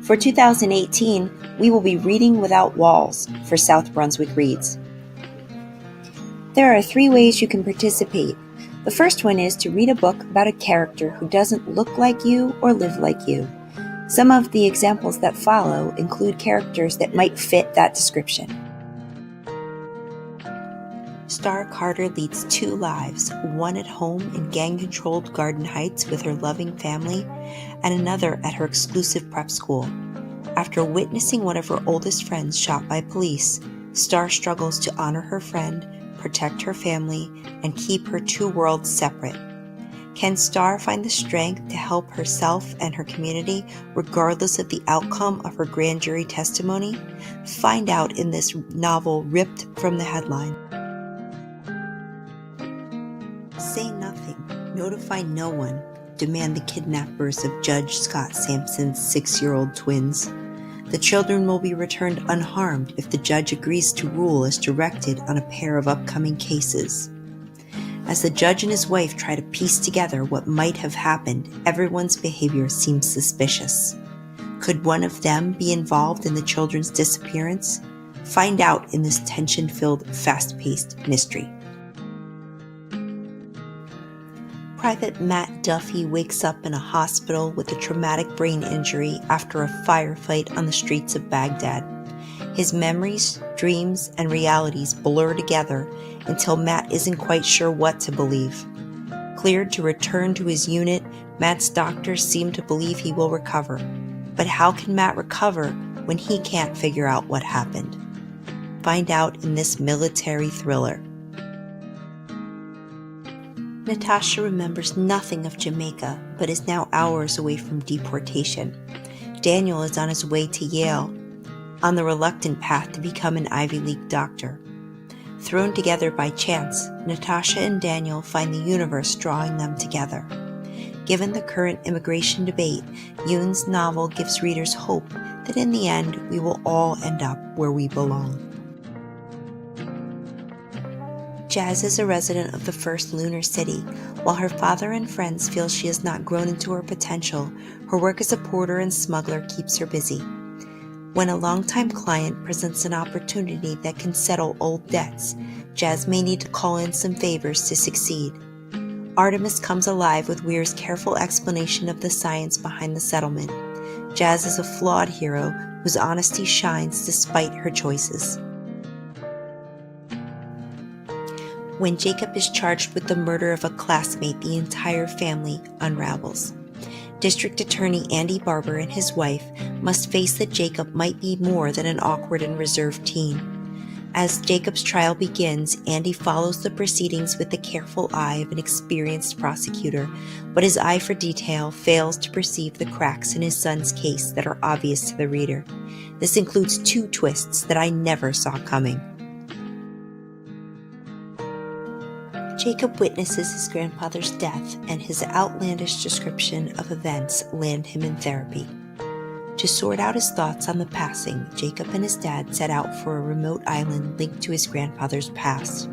For 2018, we will be reading without walls for South Brunswick Reads. There are 3 ways you can participate. The first one is to read a book about a character who doesn't look like you or live like you. Some of the examples that follow include characters that might fit that description. Star Carter leads 2 lives, one at home in gang-controlled Garden Heights with her loving family, and another at her exclusive prep school. After witnessing one of her oldest friends shot by police, Star struggles to honor her friend, protect her family, and keep her 2 worlds separate. Can Star find the strength to help herself and her community regardless of the outcome of her grand jury testimony? Find out in this novel ripped from the headline. Say nothing, notify no one, demand the kidnappers of Judge Scott Sampson's 6-year-old twins. The children will be returned unharmed if the judge agrees to rule as directed on a pair of upcoming cases. As the judge and his wife try to piece together what might have happened, everyone's behavior seems suspicious. Could one of them be involved in the children's disappearance? Find out in this tension-filled, fast-paced mystery. Private Matt Duffy wakes up in a hospital with a traumatic brain injury after a firefight on the streets of Baghdad. His memories, dreams, and realities blur together until Matt isn't quite sure what to believe. Cleared to return to his unit, Matt's doctors seem to believe he will recover. But how can Matt recover when he can't figure out what happened? Find out in this military thriller. Natasha remembers nothing of Jamaica, but is now hours away from deportation. Daniel is on his way to Yale, on the reluctant path to become an Ivy League doctor. Thrown together by chance, Natasha and Daniel find the universe drawing them together. Given the current immigration debate, Yoon's novel gives readers hope that in the end we will all end up where we belong. Jazz is a resident of the first lunar city. While her father and friends feel she has not grown into her potential, her work as a porter and smuggler keeps her busy. When a longtime client presents an opportunity that can settle old debts, Jazz may need to call in some favors to succeed. Artemis comes alive with Weir's careful explanation of the science behind the settlement. Jazz is a flawed hero whose honesty shines despite her choices. When Jacob is charged with the murder of a classmate, the entire family unravels. District Attorney Andy Barber and his wife must face that Jacob might be more than an awkward and reserved teen. As Jacob's trial begins, Andy follows the proceedings with the careful eye of an experienced prosecutor, but his eye for detail fails to perceive the cracks in his son's case that are obvious to the reader. This includes 2 twists that I never saw coming. Jacob witnesses his grandfather's death, and his outlandish description of events land him in therapy. To sort out his thoughts on the passing, Jacob and his dad set out for a remote island linked to his grandfather's past.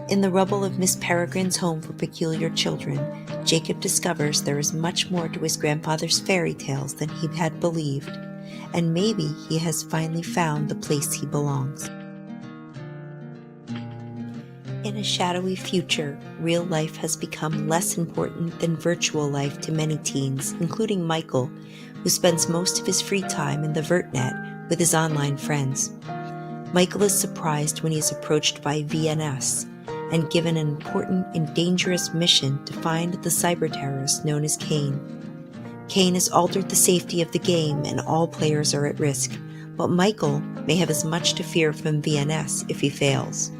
In the rubble of Miss Peregrine's home for peculiar children, Jacob discovers there is much more to his grandfather's fairy tales than he had believed, and maybe he has finally found the place he belongs. In a shadowy future, real life has become less important than virtual life to many teens, including Michael, who spends most of his free time in the VertNet with his online friends. Michael is surprised when he is approached by VNS and given an important and dangerous mission to find the cyber-terrorist known as Kane. Kane has altered the safety of the game and all players are at risk, but Michael may have as much to fear from VNS if he fails.